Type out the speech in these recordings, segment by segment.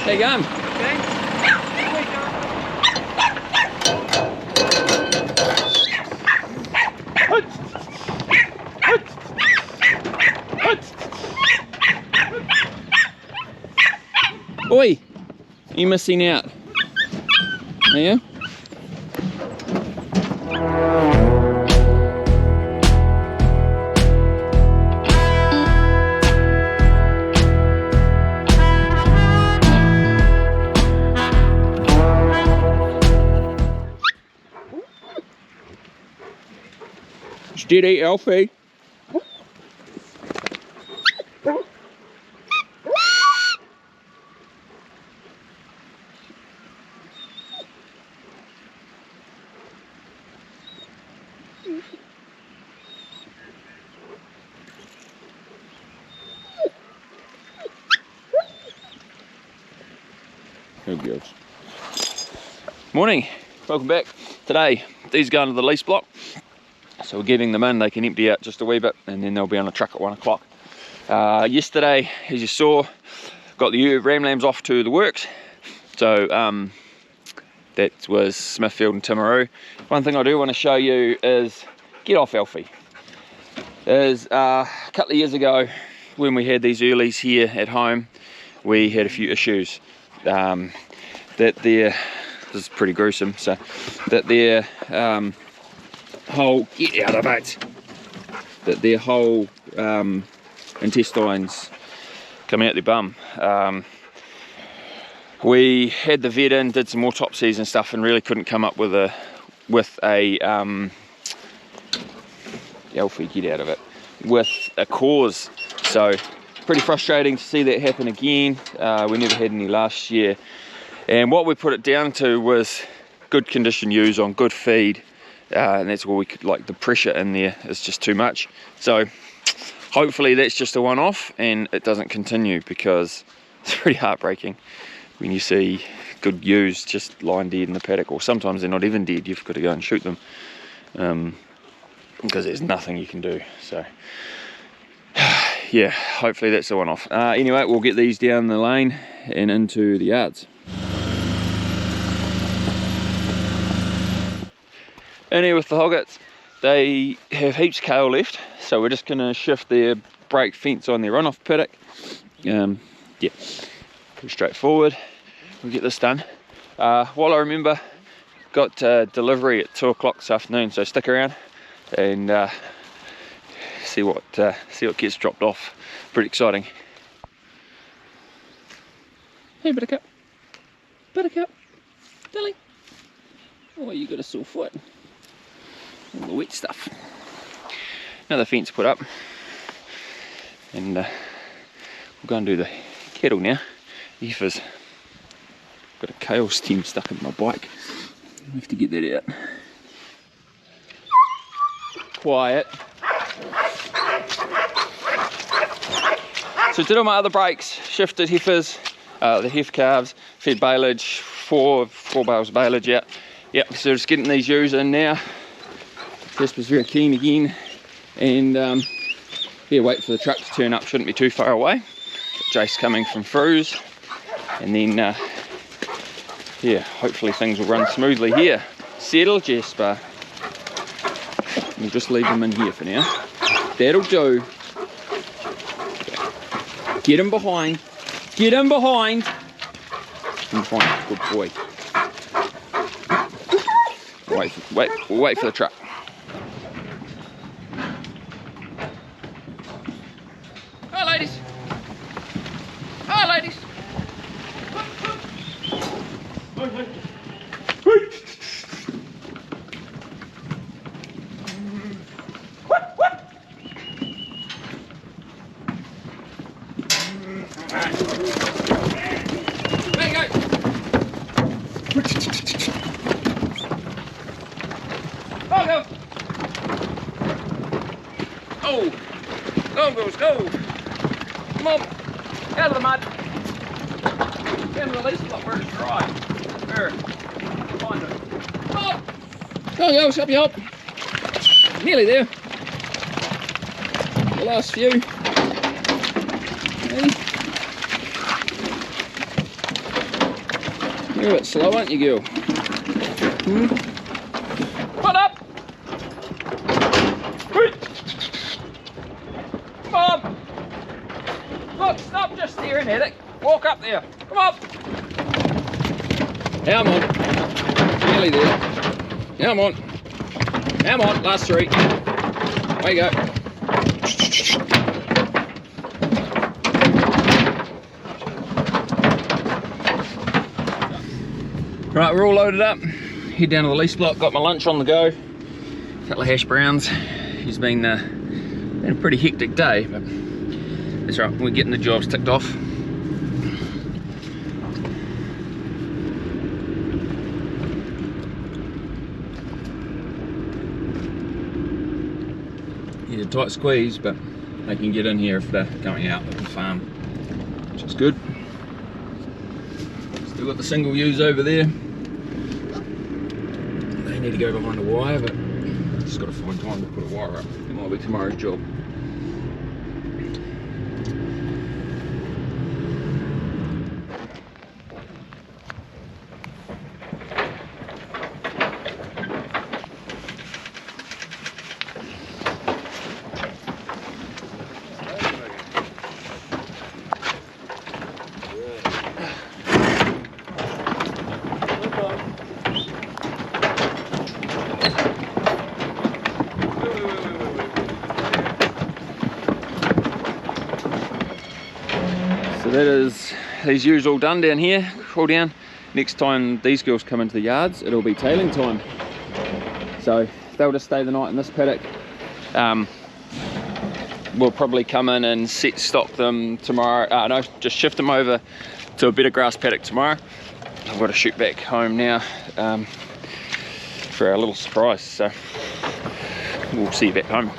There you go. Thanks. Oi, you missing out? There you go. Steady, Alfie. Good girls. Morning, welcome back. Today, these go into the lease block. So we're getting them in, they can empty out just a wee bit and then they'll be on a truck at 1 o'clock. Yesterday, as you saw, got the ram lambs off to the works. So that was Smithfield and Timaru. One thing I do want to show you is, get off Alfie. Is a couple of years ago when we had these earlies here at home, we had a few issues. This is pretty gruesome, so that their whole, get out of it, that their whole intestines come out their bum. We had the vet in, did some autopsies and stuff, and really couldn't come up with a Alfie, get out of it, with a cause. So pretty frustrating to see that happen again. We never had any last year, and what we put it down to was good condition ewes on good feed. And that's where we could, like, the pressure in there is just too much. So hopefully that's just a one-off and it doesn't continue, because it's pretty heartbreaking when you see good ewes just lying dead in the paddock, or sometimes they're not even dead, you've got to go and shoot them because there's nothing you can do. So yeah, hopefully that's a one-off. Anyway, we'll get these down the lane and into the yards. In here with the hoggets, they have heaps of kale left, so we're just going to shift their break fence on their runoff paddock. Yeah, pretty straightforward. We'll get this done. While I remember, got delivery at 2 o'clock this afternoon, so stick around and see what gets dropped off. Pretty exciting. Hey, Buttercup, Dilly. Oh, you got a sore foot. All the wet stuff. Another fence put up, and we'll go and do the cattle now. Heifers. Got a kale stem stuck in my bike. I have to get that out. Quiet. So did all my other breaks, shifted heifers, the heifer calves, fed baleage, four bales of baleage out. Yep, so just getting these ewes in now. Jasper's very keen again, and yeah, wait for the truck to turn up, shouldn't be too far away. Jace coming from Frues, and then yeah, hopefully things will run smoothly here. Settle, Jasper. We'll just leave them in here for now. That'll do. Get him behind. Get him behind. Behind. Good boy. We'll wait for the truck. Hi, ladies. Hi, ladies. Go! Come on! Out of the mud! Down to the lease block where it's dry. There. Find it. Come on! Go, up you up! Nearly there. The last few. You're a bit slow, aren't you, girl? Put up! Come on! Look, stop just staring at it. Walk up there. Come on! Come on. Nearly there. Come on. Come on, last 3. There you go. Right, we're all loaded up. Head down to the lease block, got my lunch on the go. A couple of hash browns. It's been a pretty hectic day, but that's right, we're getting the jobs ticked off. Need a tight squeeze, but they can get in here if they're going out of the farm, which is good. Still got the single Ewes over there. They need to go behind a wire, but just got to find time to put a wire up. It might be tomorrow's job. So that is these ewes all done down here, all down. Next time these girls come into the yards, it'll be tailing time. So they'll just stay the night in this paddock. We'll probably come in and stock them tomorrow. No, just shift them over to a better grass paddock tomorrow. I've got to shoot back home now for our little surprise. So we'll see you back home.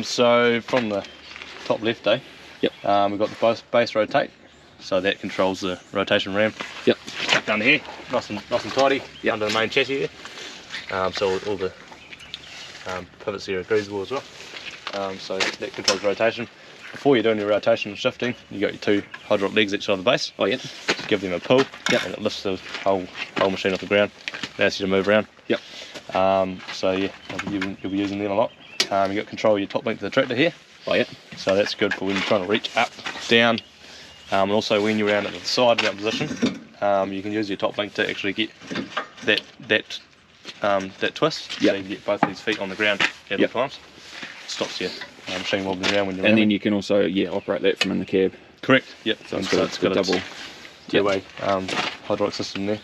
So from the top left, Yep. we've got the base rotate, so that controls the rotation ram. Yep. Stuck down here, nice and tidy. Yep. Under the main chassis there. So all the pivots here are greasable as well. So that controls rotation. Before you're doing your rotation and shifting, you got your 2 hydraulic legs each side of the base. Oh yeah. Just give them a pull, Yep. and it lifts the whole machine off the ground. Allows you to move around. Yep. So yeah, you'll be using them a lot. You've got control of your top link to the tractor here. Oh yeah. So that's good for when you're trying to reach up, down, and also when you're around at the side in that position, you can use your top link to actually get that twist. Yep. So you get both these feet on the ground at all times. Stops your machine wobbling around when you're And ramming. then you can also operate that from in the cab. Correct. Yep. So it's got a double two-way hydraulic system there.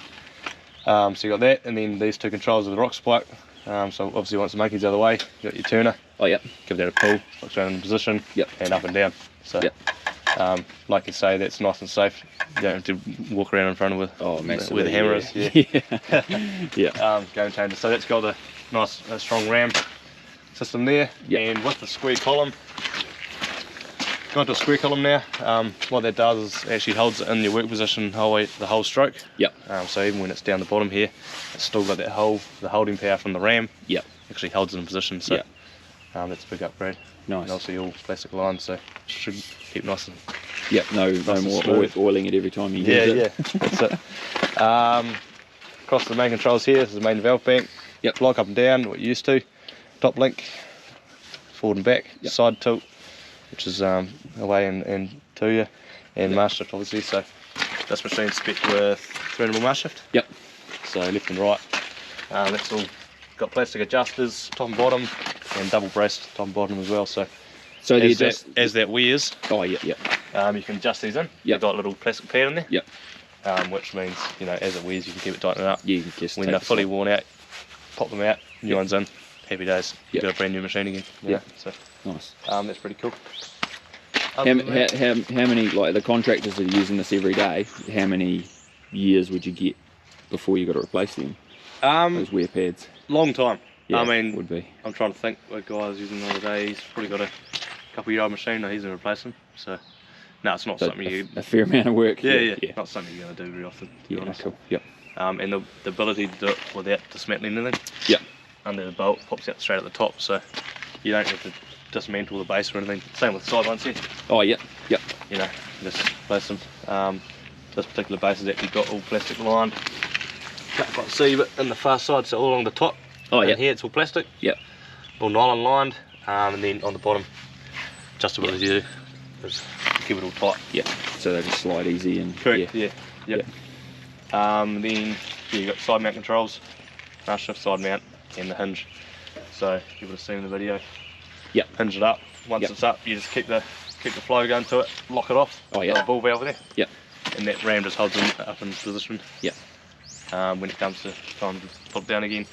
So you got that, and then these 2 controls of the rock spike. So obviously once the monkey's out of the way, you got your turner. Oh yeah. Give that a pull, looks around in position, Yep. and up and down. So Yep. like you say, that's nice and safe. You don't have to walk around in front of where the hammer is. Yeah. Yeah. Game changer. So that's got a nice strong ram system there. Yep. And with the square column, gone to a square column now. What that does is actually holds it in your work position the whole stroke. Yep. So even when it's down the bottom here, it's still got that the holding power from the ram. Yep. Actually holds it in position. So Yep. that's a big upgrade. Nice. And also all plastic lines, so should keep nice and Yep. No more smooth. oiling it every time you use yeah, it. yeah, that's it. across the main controls here. This is the main valve bank. Yep. Lock up and down, what you're used to. Top link, forward and back. Yep. Side tilt, which is away and to you, and master shift obviously. So this machine's spec with 300mm master shift. Yep. So left and right. That's all got plastic adjusters, top and bottom, and double braced top and bottom as well. So as that wears, Oh, yeah, yeah. you can adjust these in. Yep. You've got a little plastic pad in there. Yep. Which means, you know, as it wears, you can keep it tightening up. You can just when take they're the fully slot. worn out, pop them out, new Yep. ones in, happy days. You've Yep. got a brand new machine again. you know, Yep. So Nice. that's pretty cool. How many, like the contractors that are using this every day, how many years would you get before you got to replace them? Those wear pads. Long time. Yeah, I mean, would be. I'm trying to think what guy I was using the other day. He's probably got a couple-year-old machine. No, he's going to replace them. So, no, it's not So something you. a fair amount of work. Yeah. Not something you're going to do very often. To be Yeah, honest. cool. Yep. And the ability to do it without dismantling anything. Yep. Under the bolt, pops out straight at the top, so you don't have to dismantle the base or anything. Same with the side ones here. Oh, yep. Yep. You know, just place them. This particular base has actually got all plastic lined. Can't quite see, but in the far side, so all along the top. Oh, and yeah. here it's all plastic. Yep. All nylon lined, and then on the bottom, just about as you do, is keep it all tight. Yep. So they just slide easy and. Correct. Yeah. Yeah. Yep. Then you got side mount controls, master shift, side mount, and the hinge. So you would have seen in the video. Yep. Hinge it up. Once Yep. it's up, you just keep the flow going to it, lock it off. Oh, yeah. Got a ball valve there. Yep. And that ram just holds it up in position. Yep. When it comes to time to put it down again,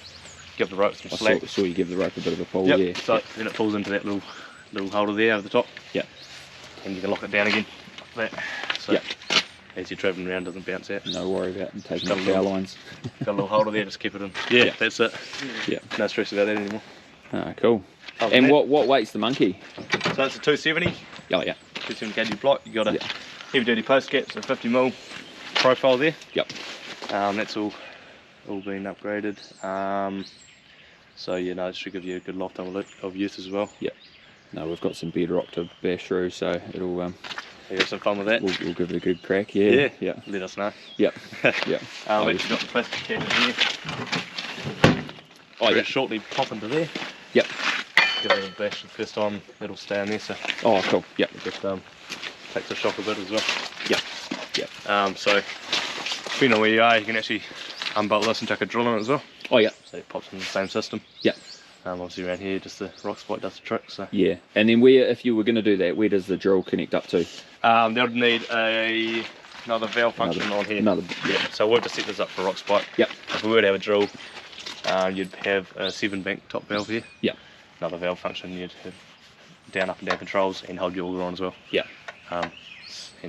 give the rope some I slack. saw you give the rope a bit of a pull. Yep. Yeah. So then it falls into that little holder there over the top. Yep. And you can lock it down again. Like that. So Yep. as you're travelling around, it doesn't bounce out. No worry about taking Got the a power little- lines. Got a little holder there, just keep it in. Yeah, Yep. that's it. Yeah. No stress about that anymore. Ah, cool. Other than And that- what weight's the monkey? So it's a 270. Oh, yeah. 270 kg block. You got a Yeah. heavy duty post cap, so 50mm profile there. Yep. That's all been upgraded. So you know, it should give you a good lifetime of use as well. Yep. No, we've got some bedrock to bash through, so it'll You have some fun with that. we'll give it a good crack. Yeah. Yeah. Let us know. Yep. Yep. We've got the plastic cap in here. Oh, yeah. Shortly pop into there. Yep. Give it a bash the first time. It'll stay in there, so Oh, cool. Yep. it just takes the shock a bit as well. Yep. Yep. So depending on where you are, you can actually unbolt this and chuck a drill in it as well. Oh, yeah. So it pops in the same system. Yep. Obviously around here, just the rock spike does the trick. So Yeah. And then where, if you were going to do that, where does the drill connect up to? they'll need another valve function on here. Yeah. So we've just set this up for rock spike. Yep. If we were to have a drill, you'd have a 7-bank top valve here. Yep. Another valve function, you'd have down, up and down controls, and hold your auger on as well. Yep. And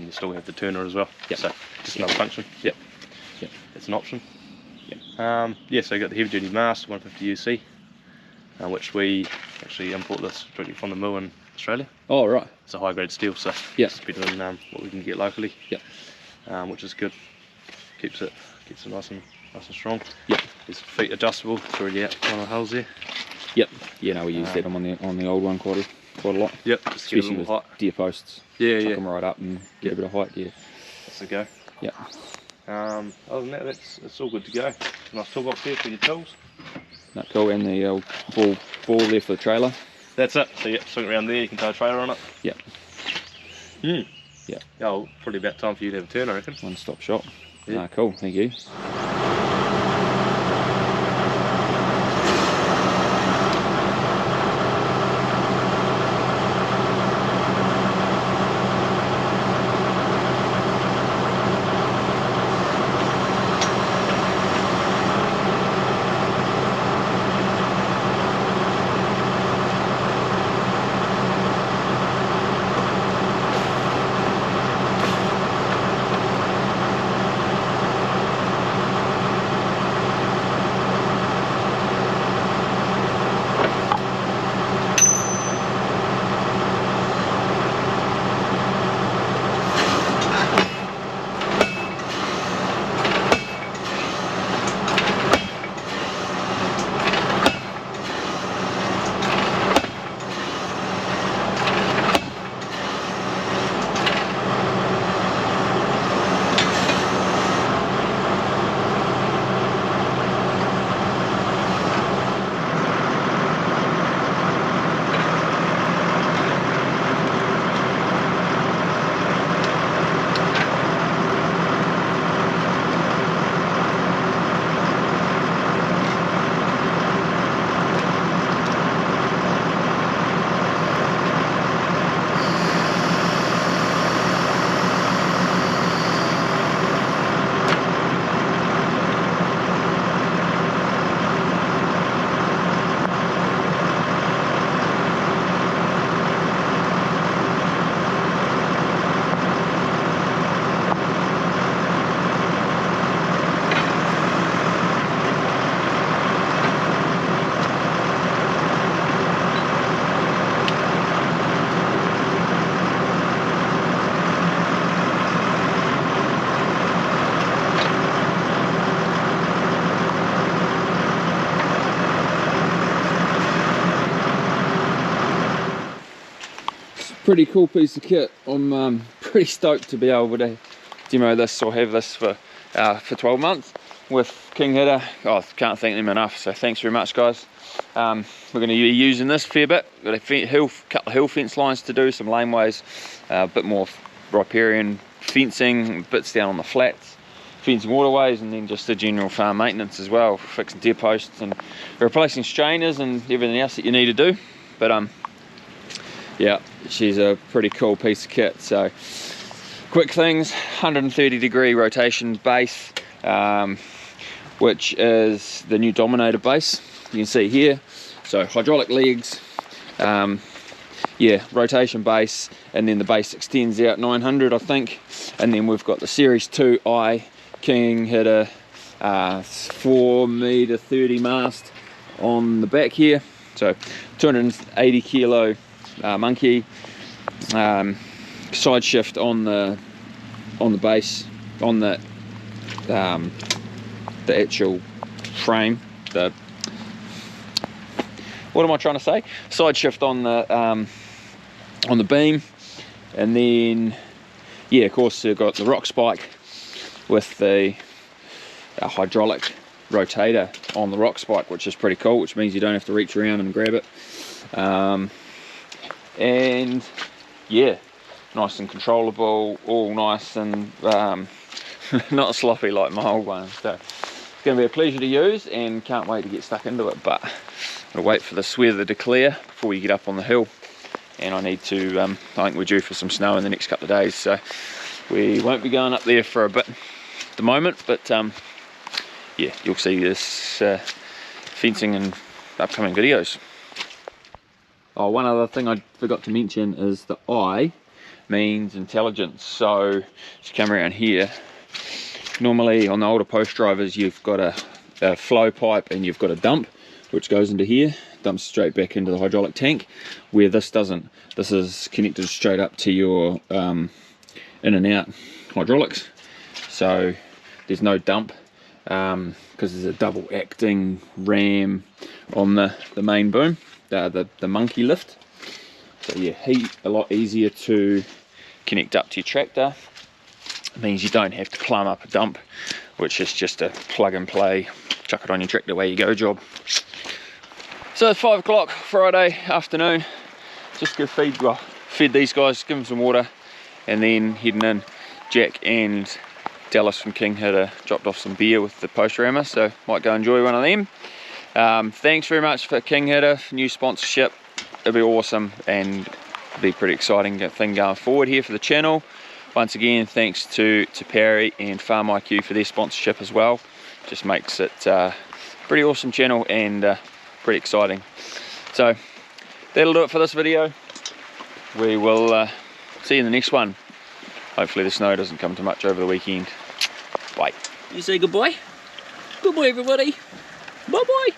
you still have the turner as well. Yep. So just another function. Yep. Yep. It's an option. Yep. Yeah, so you got the heavy duty mast, 150 UC, which we actually import this directly from the mill in Australia. Oh, right. It's a high grade steel, so Yep. it's better than what we can get locally. Yep. Which is good. Keeps it nice and strong. Yep. These feet adjustable. It's already out one of the holes there. Yep. Yeah, no, we use that on the old one quite a lot. Yep. Just get a Especially little with height. deer posts. Yeah, Chuck yeah. them right up and get a bit of height. Yeah. That's the go. Yep. Other than that, it's all good to go. Nice toolbox here for your tools. No, cool. And the old ball there for the trailer. That's it. So yeah, swing it around there. You can tow a trailer on it. Yep. Yep. Yeah. Probably about time for you to have a turn, I reckon. One-stop shop. Yeah. Ah, cool. Thank you. pretty cool piece of kit. I'm pretty stoked to be able to demo this or have this for 12 months with Kinghitter. Oh, can't thank them enough, so thanks very much, guys. We're going to be using this a fair bit. Got a couple of hill fence lines to do, some laneways, a bit more riparian fencing, bits down on the flats, fencing waterways, and then just the general farm maintenance as well, fixing deer posts and replacing strainers and everything else that you need to do. But yeah, she's a pretty cool piece of kit. So quick things: 130-degree rotation base, which is the new Dominator base. You can see here, so hydraulic legs, yeah, rotation base, and then the base extends out 900, I think. And then we've got the Series 2i Kinghitter 4m 30 mast on the back here. So 280 kilo monkey, side shift on the base, on the actual frame. What am I trying to say? Side shift on the beam, and then yeah, of course you've got the rock spike with the hydraulic rotator on the rock spike, which is pretty cool, which means you don't have to reach around and grab it. And yeah, nice and controllable, all nice and not sloppy like my old one. So it's going to be a pleasure to use, and can't wait to get stuck into it. But I'll wait for this weather to clear before we get up on the hill, and I need to I think we're due for some snow in the next couple of days, so we won't be going up there for a bit at the moment. But yeah, you'll see this fencing in upcoming videos. Oh, one other thing I forgot to mention is the I means intelligence. So just come around here. Normally on the older Postdrivers you've got a flow pipe and you've got a dump which goes into here, dumps straight back into the hydraulic tank, where this doesn't. This is connected straight up to your in and out hydraulics, so there's no dump, because there's a double acting ram on the main boom, the monkey lift. So yeah, a lot easier to connect up to your tractor. It means you don't have to climb up a dump, which is just a plug and play, chuck it on your tractor, away you go job. So it's 5 o'clock Friday afternoon. Just fed these guys, give them some water, and then heading in. Jack and Dallas from Kinghitter dropped off some beer with the post rammer, so might go enjoy one of them. Thanks very much for Kinghitter, new sponsorship. It'll be awesome and be pretty exciting thing going forward here for the channel. Once again, thanks to Perry and Farm IQ for their sponsorship as well. Just makes it pretty awesome channel and pretty exciting. So that'll do it for this video. We will see you in the next one. Hopefully the snow doesn't come too much over the weekend. Bye. You say goodbye? Goodbye everybody. Bye bye.